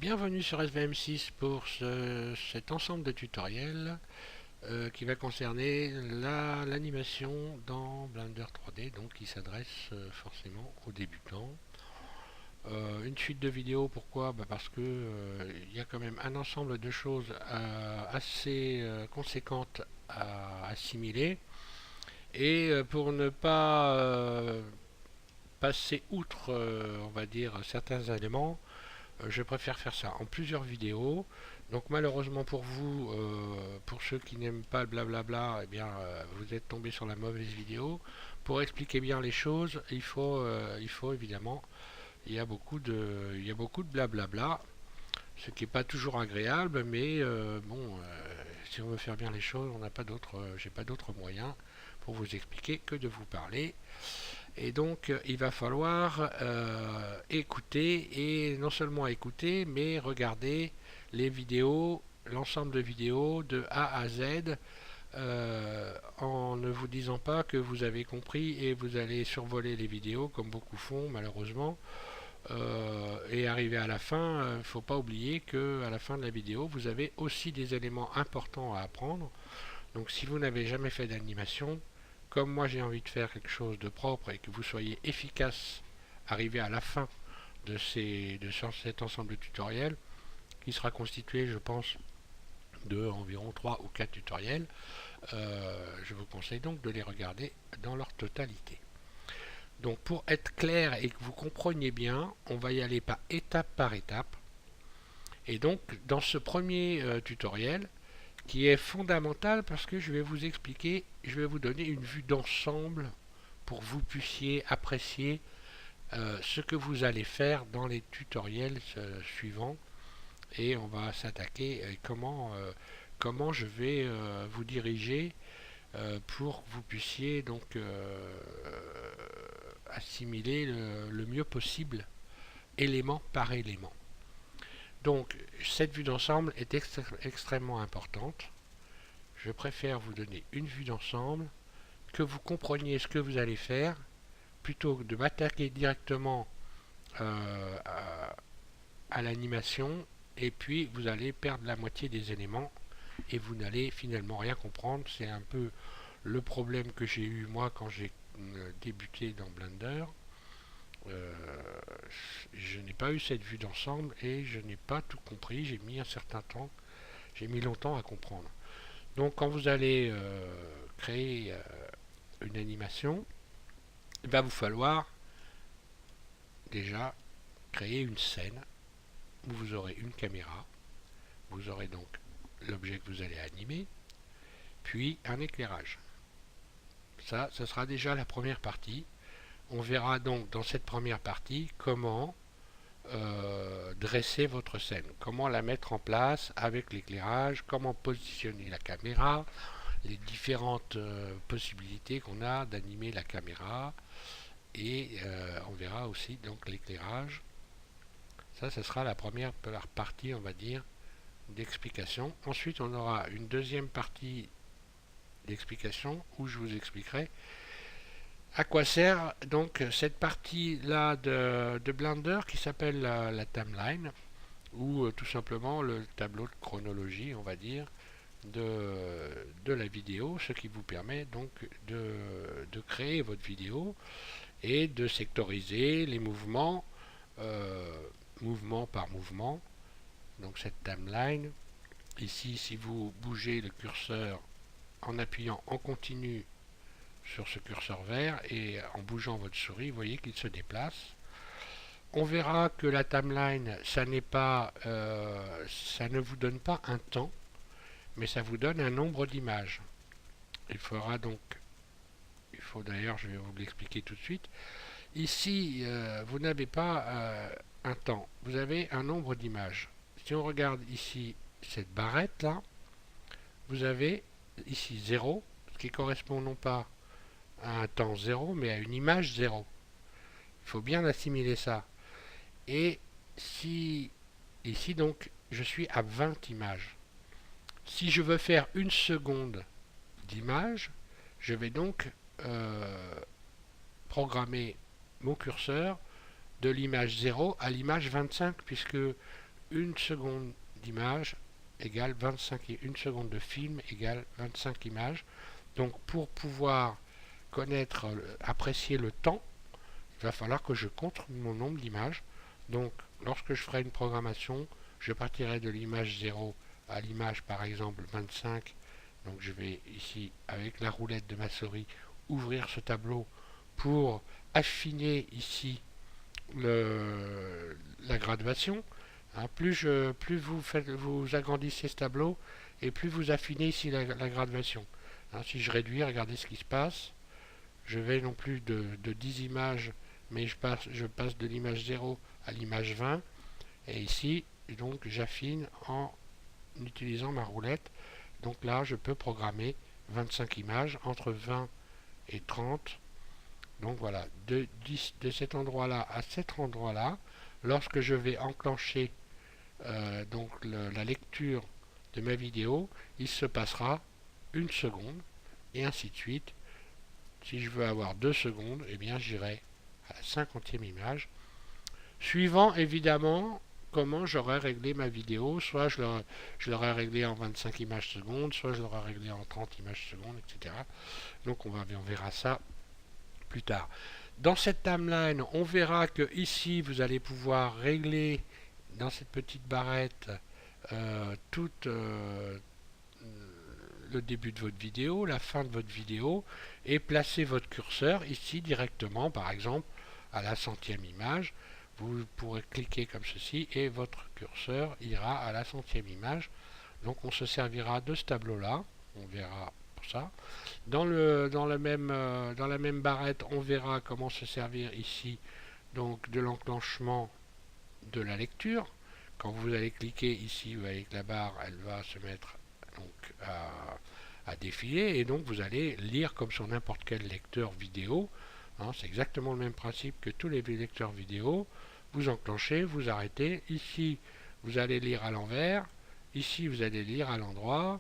Bienvenue sur SVM6 pour cet ensemble de tutoriels qui va concerner l'animation dans Blender 3D, donc qui s'adresse forcément aux débutants. Une suite de vidéos, pourquoi? Parce que il y a quand même un ensemble de choses assez conséquentes à assimiler, et pour ne pas passer outre, on va dire, certains éléments, je préfère faire ça en plusieurs vidéos. Donc malheureusement pour vous, pour ceux qui n'aiment pas le blablabla, eh bien vous êtes tombé sur la mauvaise vidéo. Pour expliquer bien les choses, il faut évidemment, il y a beaucoup de blablabla, ce qui n'est pas toujours agréable, mais si on veut faire bien les choses, on n'a pas d'autre, j'ai pas d'autre moyen pour vous expliquer que de vous parler. Et donc, il va falloir écouter, et non seulement écouter, mais regarder les vidéos, l'ensemble de vidéos de A à Z, en ne vous disant pas que vous avez compris et vous allez survoler les vidéos comme beaucoup font malheureusement. Et arriver à la fin, il ne faut pas oublier que à la fin de la vidéo, vous avez aussi des éléments importants à apprendre. Donc si vous n'avez jamais fait d'animation, comme moi j'ai envie de faire quelque chose de propre et que vous soyez efficace, arrivé à la fin de cet ensemble de tutoriels, qui sera constitué, je pense, de environ 3 ou 4 tutoriels, je vous conseille donc de les regarder dans leur totalité. Donc pour être clair et que vous compreniez bien, on va y aller par étape. Et donc dans ce premier tutoriel, qui est fondamental parce que je vais vous expliquer, je vais vous donner une vue d'ensemble pour que vous puissiez apprécier ce que vous allez faire dans les tutoriels suivants, et on va s'attaquer comment je vais vous diriger pour que vous puissiez donc assimiler le mieux possible élément par élément. Donc cette vue d'ensemble est extrêmement importante. Je préfère vous donner une vue d'ensemble, que vous compreniez ce que vous allez faire, plutôt que de m'attaquer directement à l'animation, et puis vous allez perdre la moitié des éléments et vous n'allez finalement rien comprendre. C'est un peu le problème que j'ai eu moi quand j'ai débuté dans Blender. Je n'ai pas eu cette vue d'ensemble et je n'ai pas tout compris. J'ai mis un certain temps, j'ai mis longtemps à comprendre. Donc quand vous allez créer une animation, il va vous falloir déjà créer une scène où vous aurez une caméra, vous aurez donc l'objet que vous allez animer, puis un éclairage. Ça, ce sera déjà la première partie. On verra donc dans cette première partie comment dresser votre scène, comment la mettre en place avec l'éclairage, comment positionner la caméra, les différentes possibilités qu'on a d'animer la caméra, et on verra aussi donc l'éclairage. Ça, ce sera la première partie, on va dire, d'explication. Ensuite, on aura une deuxième partie d'explication où je vous expliquerai à quoi sert donc cette partie-là de Blender qui s'appelle la timeline, ou tout simplement le tableau de chronologie, on va dire, de la vidéo, ce qui vous permet donc de créer votre vidéo et de sectoriser les mouvements, mouvement par mouvement. Donc cette timeline, ici si vous bougez le curseur en appuyant en continu sur ce curseur vert et en bougeant votre souris, vous voyez qu'il se déplace. On verra que la timeline, ça n'est pas, ça ne vous donne pas un temps, mais ça vous donne un nombre d'images. Il faudra donc, il faut d'ailleurs, je vais vous l'expliquer tout de suite. Ici, vous n'avez pas un temps, vous avez un nombre d'images. Si on regarde ici cette barrette là, vous avez ici 0, ce qui correspond non pas à un temps 0, mais à une image 0. Il faut bien assimiler ça. Et si ici donc je suis à 20 images. Si je veux faire une seconde d'image, je vais donc programmer mon curseur de l'image 0 à l'image 25, puisque 1 seconde d'image égale 25, 1 seconde de film égale 25 images. Donc pour pouvoir connaître, apprécier le temps, il va falloir que je compte mon nombre d'images. Donc lorsque je ferai une programmation, je partirai de l'image 0 à l'image par exemple 25. Donc je vais ici avec la roulette de ma souris ouvrir ce tableau pour affiner ici la graduation. Hein, plus vous agrandissez ce tableau et plus vous affinez ici la graduation. Hein, si je réduis, regardez ce qui se passe. Je vais non plus de 10 images, mais je passe de l'image 0 à l'image 20. Et ici, donc j'affine en utilisant ma roulette. Donc là, je peux programmer 25 images entre 20 et 30. Donc voilà, de cet endroit-là à cet endroit-là, lorsque je vais enclencher donc la lecture de ma vidéo, il se passera 1 seconde et ainsi de suite. Si je veux avoir 2 secondes, eh bien j'irai à la 50e image, suivant évidemment comment j'aurais réglé ma vidéo. Soit je l'aurais réglé en 25 images secondes, soit je l'aurais réglé en 30 images secondes, etc. Donc on verra ça plus tard. Dans cette timeline, on verra que ici vous allez pouvoir régler dans cette petite barrette tout le début de votre vidéo, la fin de votre vidéo, et placer votre curseur ici directement, par exemple à la 100e image. Vous pourrez cliquer comme ceci et votre curseur ira à la 100e image. Donc on se servira de ce tableau-là, on verra pour ça. Dans la même barrette, on verra comment se servir ici donc de l'enclenchement de la lecture. Quand vous allez cliquer ici, vous voyez que la barre elle va se mettre donc à défiler et donc vous allez lire comme sur n'importe quel lecteur vidéo. Hein, c'est exactement le même principe que tous les lecteurs vidéo. Vous enclenchez, vous arrêtez. Ici, vous allez lire à l'envers. Ici, vous allez lire à l'endroit.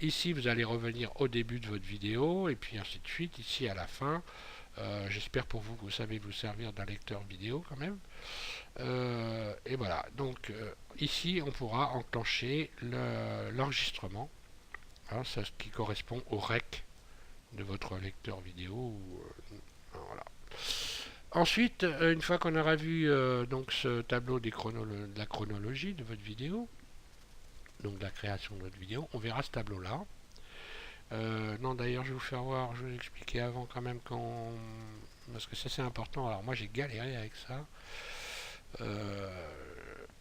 Ici, vous allez revenir au début de votre vidéo et puis ainsi de suite. Ici, à la fin. J'espère pour vous que vous savez vous servir d'un lecteur vidéo quand même. Et voilà. Donc, ici, on pourra enclencher l'enregistrement. Hein, ça, ce qui correspond au REC de votre lecteur vidéo. Voilà. Ensuite, une fois qu'on aura vu donc ce tableau de la chronologie de votre vidéo, donc de la création de votre vidéo, on verra ce tableau-là. Non, d'ailleurs, je vais vous faire voir, je vais vous expliquer avant quand même parce que ça c'est important. Alors moi j'ai galéré avec ça.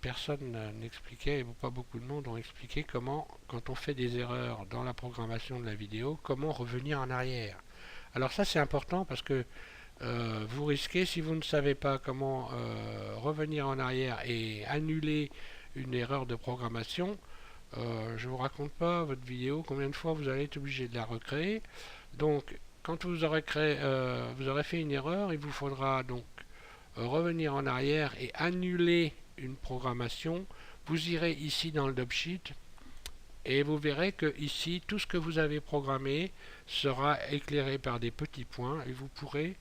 Personne n'expliquait, et pas beaucoup de monde ont expliqué comment, quand on fait des erreurs dans la programmation de la vidéo, comment revenir en arrière. Alors ça c'est important parce que vous risquez, si vous ne savez pas comment revenir en arrière et annuler une erreur de programmation, je ne vous raconte pas votre vidéo, combien de fois vous allez être obligé de la recréer. Donc quand vous aurez fait une erreur, il vous faudra donc revenir en arrière et annuler une programmation. Vous irez ici dans le dubsheet et vous verrez que ici tout ce que vous avez programmé sera éclairé par des petits points et vous pourrez,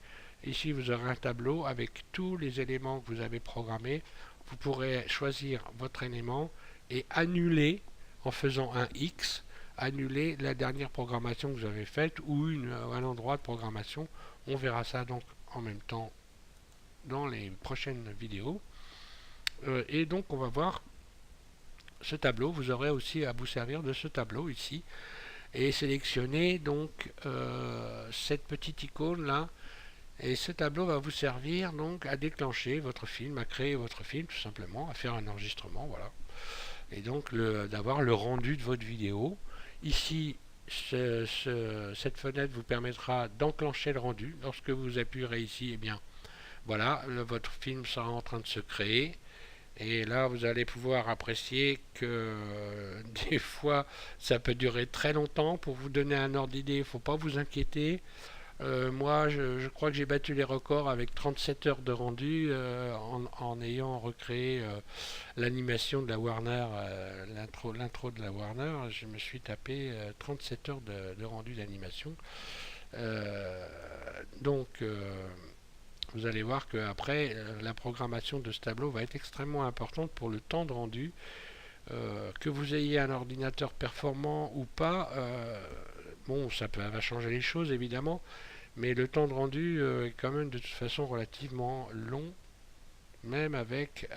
ici vous aurez un tableau avec tous les éléments que vous avez programmés. Vous pourrez choisir votre élément et annuler en faisant un X, annuler la dernière programmation que vous avez faite ou un endroit de programmation. On verra ça donc en même temps dans les prochaines vidéos. Et donc on va voir ce tableau. Vous aurez aussi à vous servir de ce tableau ici et sélectionner donc cette petite icône là. Et ce tableau va vous servir donc à déclencher votre film, à créer votre film tout simplement, à faire un enregistrement, voilà. Et donc d'avoir le rendu de votre vidéo. Ici, cette fenêtre vous permettra d'enclencher le rendu. Lorsque vous appuierez ici, eh bien voilà, votre film sera en train de se créer. Et là, vous allez pouvoir apprécier que des fois, ça peut durer très longtemps. Pour vous donner un ordre d'idée, il ne faut pas vous inquiéter. Moi, je crois que j'ai battu les records avec 37 heures de rendu en ayant recréé l'animation de la Warner, l'intro de la Warner. Je me suis tapé 37 heures de rendu d'animation. Donc, vous allez voir que après la programmation de ce tableau va être extrêmement importante pour le temps de rendu. Que vous ayez un ordinateur performant ou pas, bon, va changer les choses évidemment, mais le temps de rendu est quand même de toute façon relativement long, même avec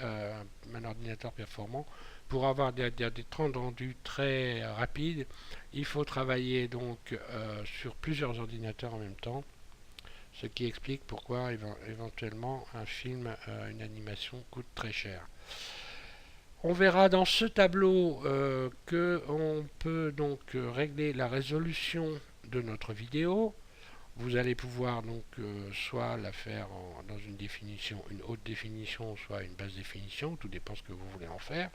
un ordinateur performant. Pour avoir des temps de rendu très rapides, il faut travailler donc sur plusieurs ordinateurs en même temps, ce qui explique pourquoi éventuellement un film, une animation coûte très cher. On verra dans ce tableau que on peut donc régler la résolution de notre vidéo. Vous allez pouvoir donc soit la faire dans une définition, une haute définition, soit une basse définition, tout dépend ce que vous voulez en faire.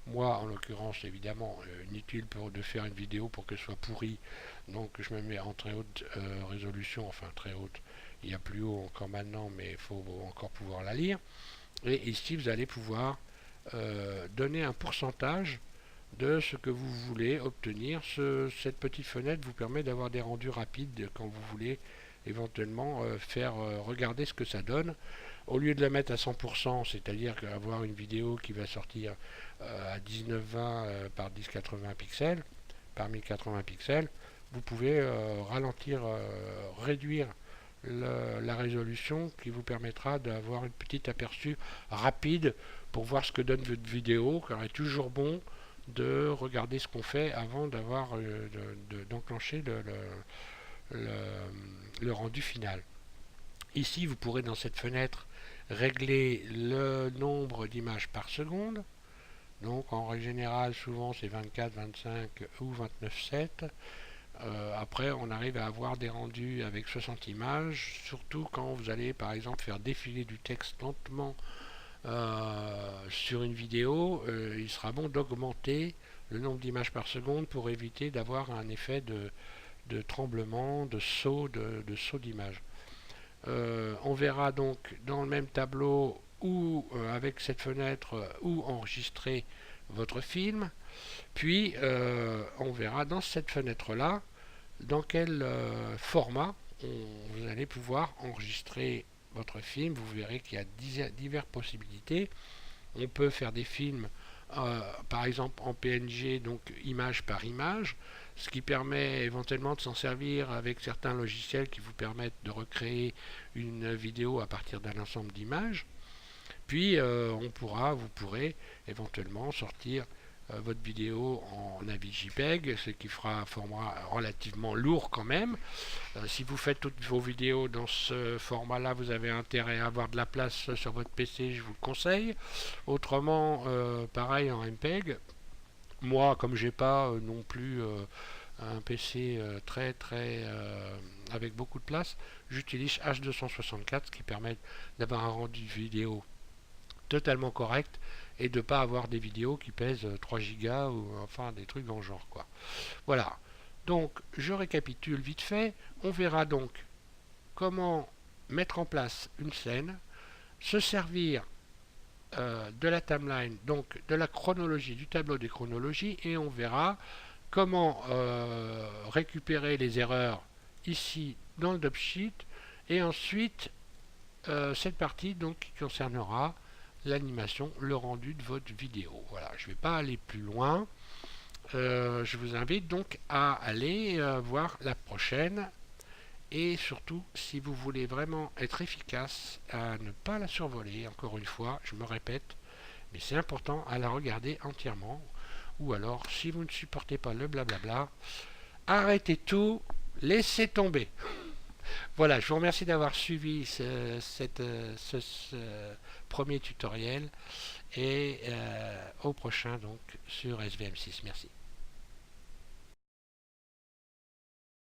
Moi, en l'occurrence, évidemment, inutile de faire une vidéo pour qu'elle soit pourrie, donc je me mets en très haute résolution, enfin très haute, il y a plus haut encore maintenant, mais il faut encore pouvoir la lire. Et ici, vous allez pouvoir donner un pourcentage de ce que vous voulez obtenir. Cette petite fenêtre vous permet d'avoir des rendus rapides quand vous voulez éventuellement faire regarder ce que ça donne. Au lieu de la mettre à 100%, c'est-à-dire avoir une vidéo qui va sortir à 1920 par 1080 pixels, par 1080 pixels, vous pouvez ralentir, réduire la résolution qui vous permettra d'avoir un petit aperçu rapide pour voir ce que donne votre vidéo, car il est toujours bon de regarder ce qu'on fait avant d'enclencher le rendu final. Ici, vous pourrez dans cette fenêtre régler le nombre d'images par seconde. Donc en règle générale, souvent c'est 24, 25 ou 29,7. Après, on arrive à avoir des rendus avec 60 images, surtout quand vous allez par exemple faire défiler du texte lentement sur une vidéo. Il sera bon d'augmenter le nombre d'images par seconde pour éviter d'avoir un effet de tremblement, de saut d'image. On verra donc dans le même tableau où avec cette fenêtre où enregistrer votre film. Puis on verra dans cette fenêtre là dans quel format vous allez pouvoir enregistrer votre film. Vous verrez qu'il y a diverses possibilités. On peut faire des films par exemple en PNG, donc image par image, ce qui permet éventuellement de s'en servir avec certains logiciels qui vous permettent de recréer une vidéo à partir d'un ensemble d'images. Puis vous pourrez éventuellement sortir votre vidéo en AVI JPEG, ce qui fera un format relativement lourd quand même. Si vous faites toutes vos vidéos dans ce format là, vous avez intérêt à avoir de la place sur votre PC, je vous le conseille. Autrement, pareil en MPEG. Moi, comme j'ai pas non plus un PC avec beaucoup de place, j'utilise H264, ce qui permet d'avoir un rendu vidéo totalement correct et de ne pas avoir des vidéos qui pèsent 3 gigas ou enfin des trucs dans le genre quoi. Voilà. Donc je récapitule vite fait. On verra donc comment mettre en place une scène, se servir de la timeline, donc de la chronologie, du tableau des chronologies, et on verra comment récupérer les erreurs ici dans le dubsheet, et ensuite cette partie donc qui concernera l'animation, le rendu de votre vidéo. Voilà, je ne vais pas aller plus loin. Je vous invite donc à aller voir la prochaine, et surtout si vous voulez vraiment être efficace, à ne pas la survoler. Encore une fois, je me répète, mais c'est important à la regarder entièrement, ou alors si vous ne supportez pas le blablabla, arrêtez tout, laissez tomber. Voilà, je vous remercie d'avoir suivi ce premier tutoriel, et au prochain donc sur SVM6. Merci.